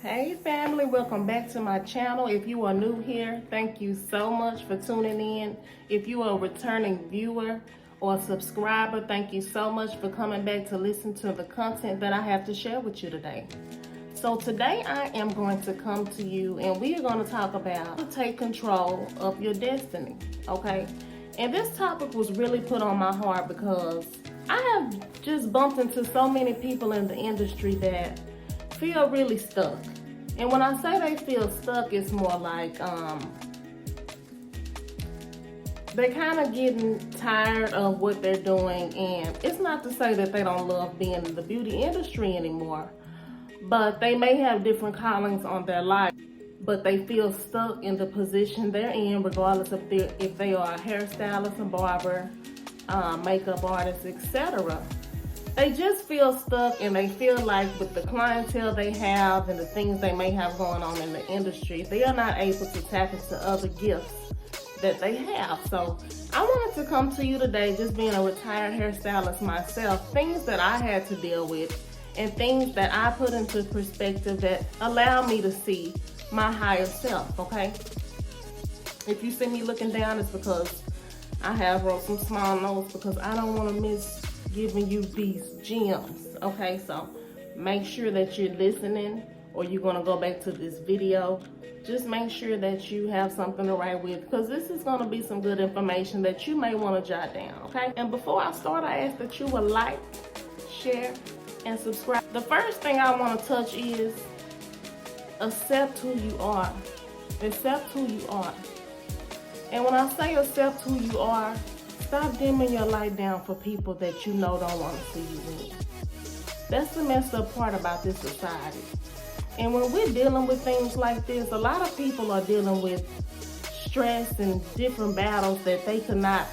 Hey family, welcome back to my channel. If you are new here, thank you so much for tuning in. If you are a returning viewer or subscriber, thank you so much for coming back to listen to the content that I have to share with you today. So today I am going to come to you and we are going to talk about how to take control of your destiny, okay? And this topic was really put on my heart because I have just bumped into so many people in the industry that feel really stuck. And when I say they feel stuck, it's more like they're kind of getting tired of what they're doing. And it's not to say that they don't love being in the beauty industry anymore, but they may have different callings on their life, but they feel stuck in the position they're in, regardless of if they are a hairstylist, a barber, makeup artist, etc. They just feel stuck, and they feel like with the clientele they have and the things they may have going on in the industry, they are not able to tap into other gifts that they have. So I wanted to come to you today, just being a retired hairstylist myself, things that I had to deal with and things that I put into perspective that allow me to see my higher self, okay? If you see me looking down, it's because I have wrote some small notes because I don't want to miss giving you these gems, okay? So make sure that you're listening, or you're going to go back to this video. Just make sure that you have something to write with, because this is going to be some good information that you may want to jot down, okay? And before I start, I ask that you will like, share, and subscribe. The first thing I want to touch is accept who you are. Accept who you are. And when I say accept who you are, stop dimming your light down for people that you know don't want to see you win. That's the messed up part about this society. And when we're dealing with things like this, a lot of people are dealing with stress and different battles that they could not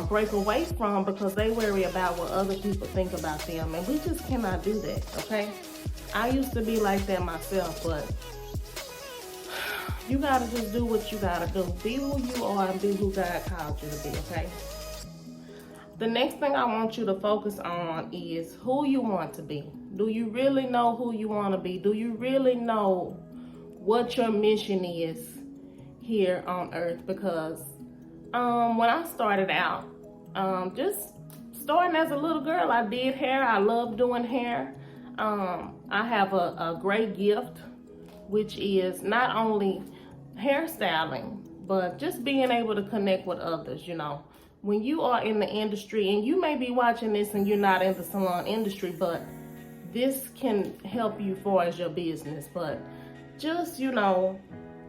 break away from because they worry about what other people think about them. And we just cannot do that, okay? I used to be like that myself, but you gotta just do what you gotta do. Be who you are and be who God called you to be, okay? The next thing I want you to focus on is who you want to be. Do you really know who you want to be? Do you really know what your mission is here on earth? Because when I started out, just starting as a little girl, I did hair. I love doing hair. I have a great gift, which is not only hairstyling, but just being able to connect with others. You know, when you are in the industry, and you may be watching this and you're not in the salon industry, but this can help you for as your business. But just, you know,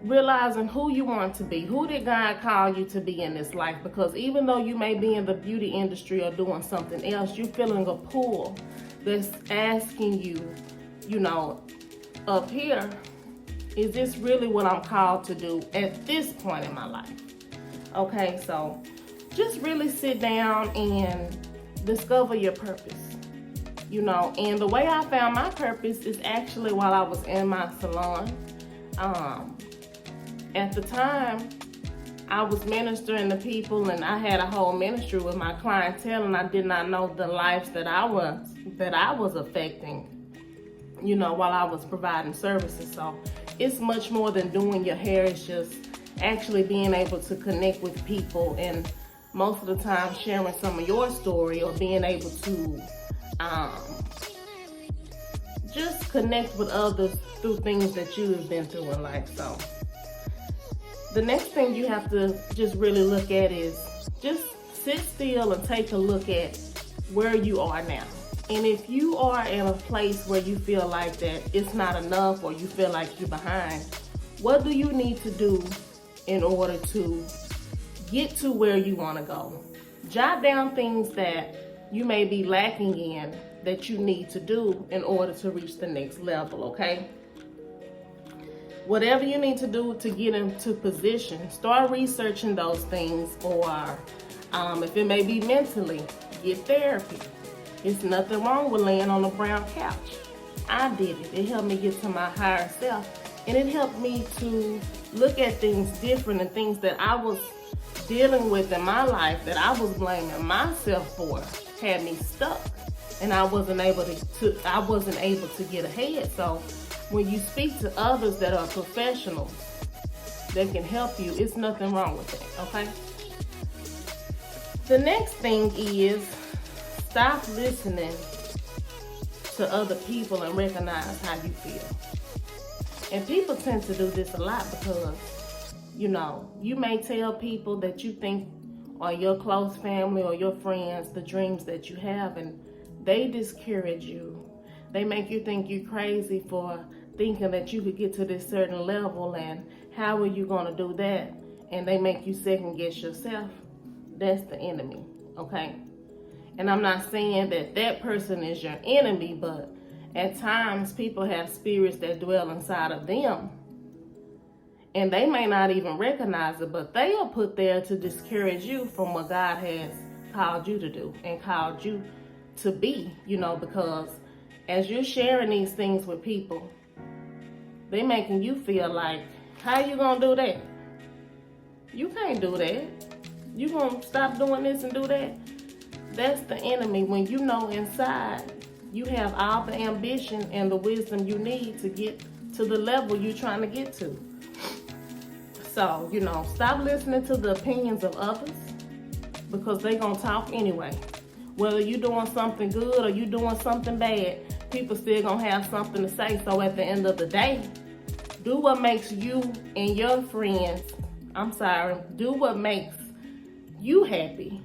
realizing who you want to be. Who did God call you to be in this life? Because even though you may be in the beauty industry or doing something else, you're feeling a pull that's asking you, you know, up here, is this really what I'm called to do at this point in my life? Okay, so just really sit down and discover your purpose, you know. And the way I found my purpose is actually while I was in my salon. At the time, I was ministering to people, and I had a whole ministry with my clientele, and I did not know the lives that I was affecting, you know, while I was providing services. So it's much more than doing your hair. It's just actually being able to connect with people, and most of the time sharing some of your story, or being able to just connect with others through things that you have been through in life. So the next thing you have to just really look at is just sit still and take a look at where you are now. And if you are in a place where you feel like that it's not enough, or you feel like you're behind, what do you need to do in order to get to where you want to go? Jot down things that you may be lacking in that you need to do in order to reach the next level, okay? Whatever you need to do to get into position, start researching those things. Or if it may be mentally, get therapy. It's nothing wrong with laying on a brown couch. I did it. It helped me get to my higher self. And it helped me to look at things different, and things that I was dealing with in my life that I was blaming myself for had me stuck. And I wasn't able to get ahead. So when you speak to others that are professionals that can help you, it's nothing wrong with that, okay? The next thing is stop listening to other people and recognize how you feel. And people tend to do this a lot because, you may tell people that you think are your close family or your friends the dreams that you have, and they discourage you. They make you think you're crazy for thinking that you could get to this certain level, and how are you going to do that? And they make you second guess yourself. That's the enemy, okay? And I'm not saying that that person is your enemy, but at times people have spirits that dwell inside of them. And they may not even recognize it, but they are put there to discourage you from what God has called you to do and called you to be, because as you're sharing these things with people, they're making you feel like, how you gonna do that? You can't do that. You gonna stop doing this and do that? That's the enemy, when you know inside you have all the ambition and the wisdom you need to get to the level you're trying to get to. So, stop listening to the opinions of others, because they're going to talk anyway. Whether you're doing something good or you're doing something bad, people still going to have something to say. So at the end of the day, do what makes you and your friends, do what makes you happy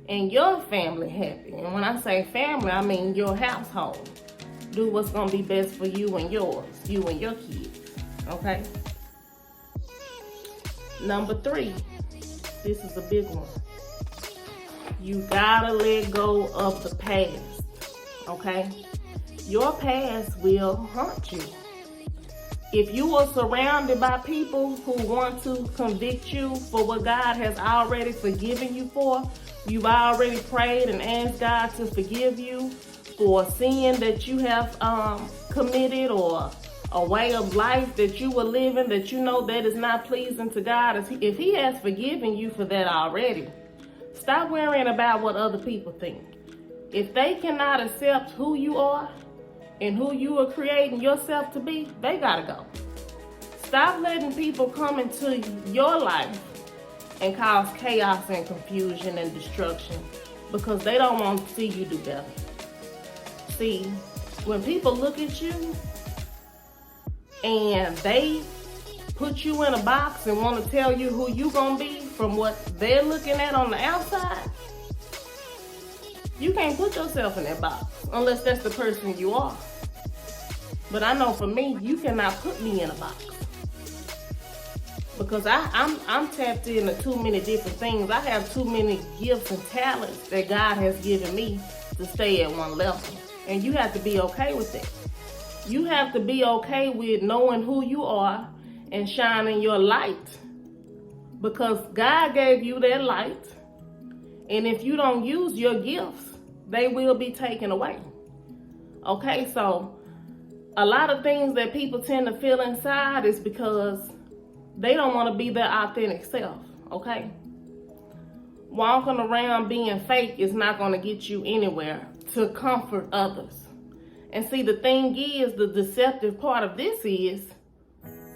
and your family happy. And when I say family, I mean your household. Do what's going to be best for you and yours, you and your kids, okay? Number 3, this is a big one. You gotta let go of the past, okay? Your past will haunt you. If you are surrounded by people who want to convict you for what God has already forgiven you for, you've already prayed and asked God to forgive you for sin that you have committed, or a way of life that you were living that that is not pleasing to God. If He has forgiven you for that already, stop worrying about what other people think. If they cannot accept who you are and who you are creating yourself to be, they gotta go. Stop letting people come into your life and cause chaos and confusion and destruction, because they don't want to see you do better. See, when people look at you and they put you in a box and want to tell you who you gonna be from what they're looking at on the outside, you can't put yourself in that box unless that's the person you are. But I know for me, you cannot put me in a box, because I'm tapped into too many different things. I have too many gifts and talents that God has given me to stay at one level, and you have to be okay with that. You have to be okay with knowing who you are and shining your light, because God gave you that light, and if you don't use your gifts, they will be taken away. Okay, so a lot of things that people tend to feel inside is because they don't want to be their authentic self, okay? Walking around being fake is not going to get you anywhere to comfort others. And see, the thing is, the deceptive part of this is,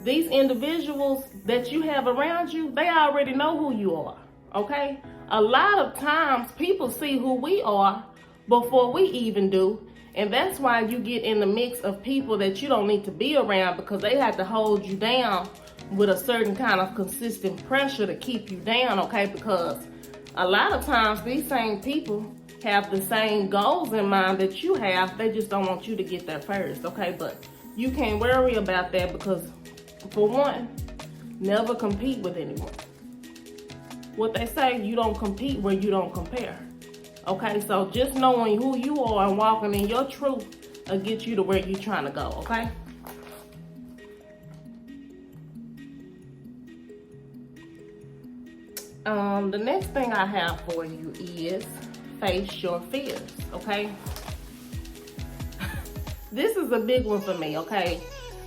these individuals that you have around you, they already know who you are, okay? A lot of times, people see who we are before we even do, and that's why you get in the mix of people that you don't need to be around, because they have to hold you down with a certain kind of consistent pressure to keep you down, okay? Because a lot of times, these same people have the same goals in mind that you have. They just don't want you to get there first, okay? But you can't worry about that, because for one, never compete with anyone. What they say, you don't compete where you don't compare, okay? So just knowing who you are and walking in your truth will get you to where you're trying to go, okay? The next thing I have for you is face your fears, okay? This is a big one for me, okay?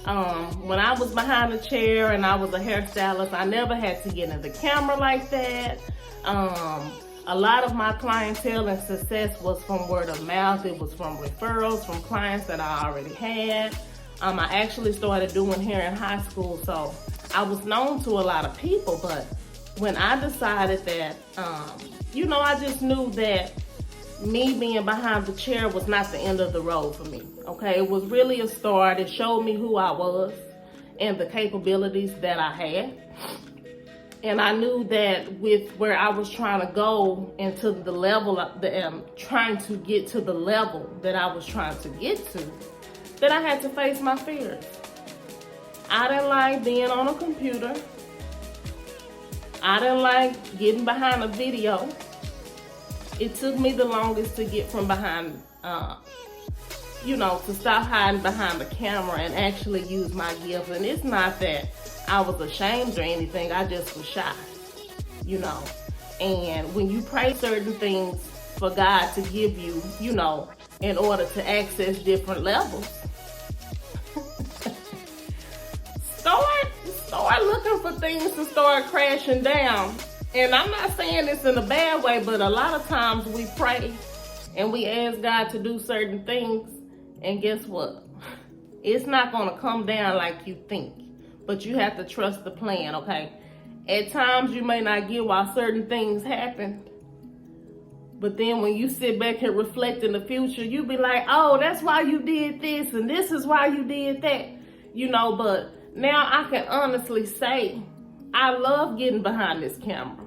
When I was behind the chair and I was a hairstylist, I never had to get in the camera like that. A lot of my clientele and success was from word of mouth. It was from referrals from clients that I already had. I actually started doing hair in high school, so I was known to a lot of people. But when I decided that, you know, I just knew that me being behind the chair was not the end of the road for me, okay? It was really a start. It showed me who I was and the capabilities that I had. And I knew that with where I was trying to go into the level, trying to get to the level that I was trying to get to, that I had to face my fears. I didn't like being on a computer. I didn't like getting behind a video. It took me the longest to get from behind, you know, to stop hiding behind the camera and actually use my gift. And it's not that I was ashamed or anything, I just was shy, you know. And when you pray certain things for God to give you, you know, in order to access different levels, start looking for things to start crashing down. And I'm not saying this in a bad way, but a lot of times we pray and we ask God to do certain things, and guess what? It's not gonna come down like you think, but you have to trust the plan, okay? At times you may not get why certain things happen, but then when you sit back and reflect in the future, you be like, oh, that's why you did this, and this is why you did that, you know. But now I can honestly say, I love getting behind this camera.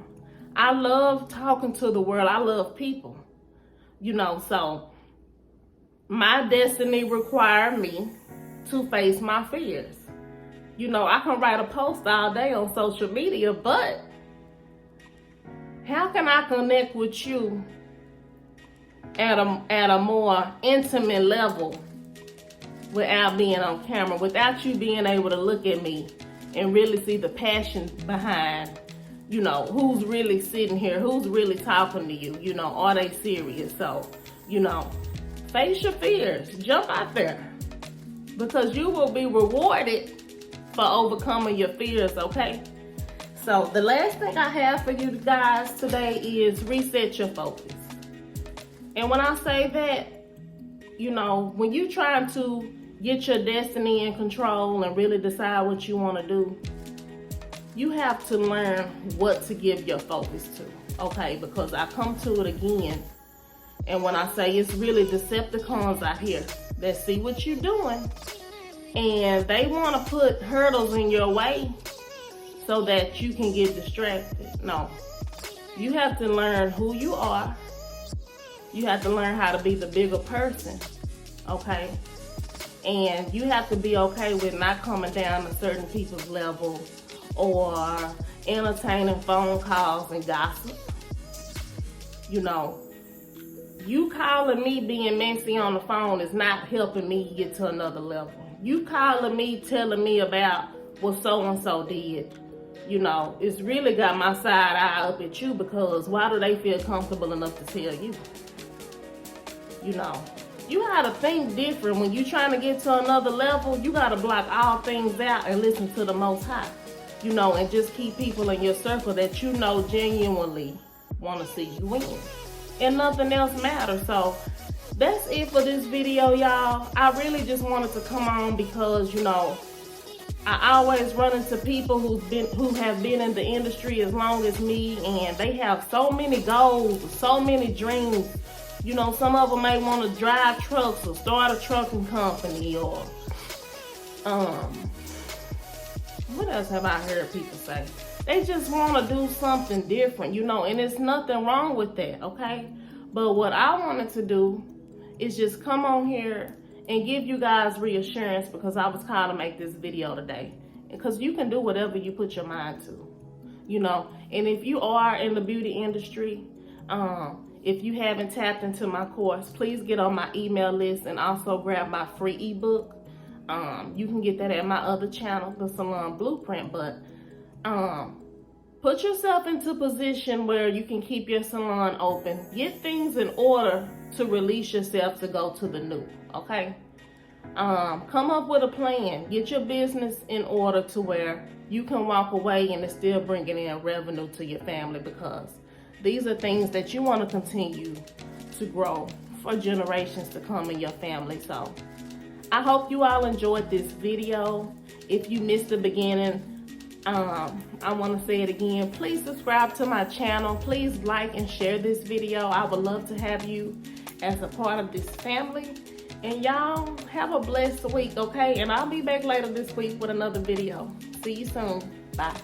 I love talking to the world. I love people, you know. So my destiny required me to face my fears. You know, I can write a post all day on social media, but how can I connect with you at a more intimate level without being on camera, without you being able to look at me and really see the passion behind, you know, who's really sitting here, who's really talking to you, you know, are they serious? So, you know, face your fears, jump out there, because you will be rewarded for overcoming your fears, okay? So the last thing I have for you guys today is reset your focus. And when I say that, you know, when you're trying to get your destiny in control and really decide what you want to do, you have to learn what to give your focus to, okay? Because I come to it again, and when I say it's really Decepticons out here that see what you're doing, and they want to put hurdles in your way so that you can get distracted. No, you have to learn who you are. You have to learn how to be the bigger person, okay? And you have to be okay with not coming down to certain people's level or entertaining phone calls and gossip. You know, you calling me being messy on the phone is not helping me get to another level. You calling me, telling me about what so-and-so did, you know, it's really got my side eye up at you, because why do they feel comfortable enough to tell you? You know, you gotta think different. When you're trying to get to another level, you gotta block all things out and listen to the Most High, you know, and just keep people in your circle that you know genuinely want to see you win. And nothing else matters. So that's it for this video, y'all. I really just wanted to come on because, you know, I always run into people who have been in the industry as long as me, and they have so many goals, so many dreams. You know, some of them may want to drive trucks or start a trucking company, or what else have I heard people say? They just want to do something different, you know, and there's nothing wrong with that, okay? But what I wanted to do is just come on here and give you guys reassurance, because I was called to make this video today. Because you can do whatever you put your mind to, you know. And if you are in the beauty industry, if you haven't tapped into my course, please get on my email list and also grab my free ebook. You can get that at my other channel, the Salon Blueprint. But put yourself into position where you can keep your salon open. Get things in order to release yourself to go to the new, okay? Come up with a plan. Get your business in order to where you can walk away and it's still bringing in revenue to your family, because these are things that you want to continue to grow for generations to come in your family. So I hope you all enjoyed this video. If you missed the beginning, I want to say it again. Please subscribe to my channel. Please like and share this video. I would love to have you as a part of this family. And y'all have a blessed week, okay? And I'll be back later this week with another video. See you soon. Bye.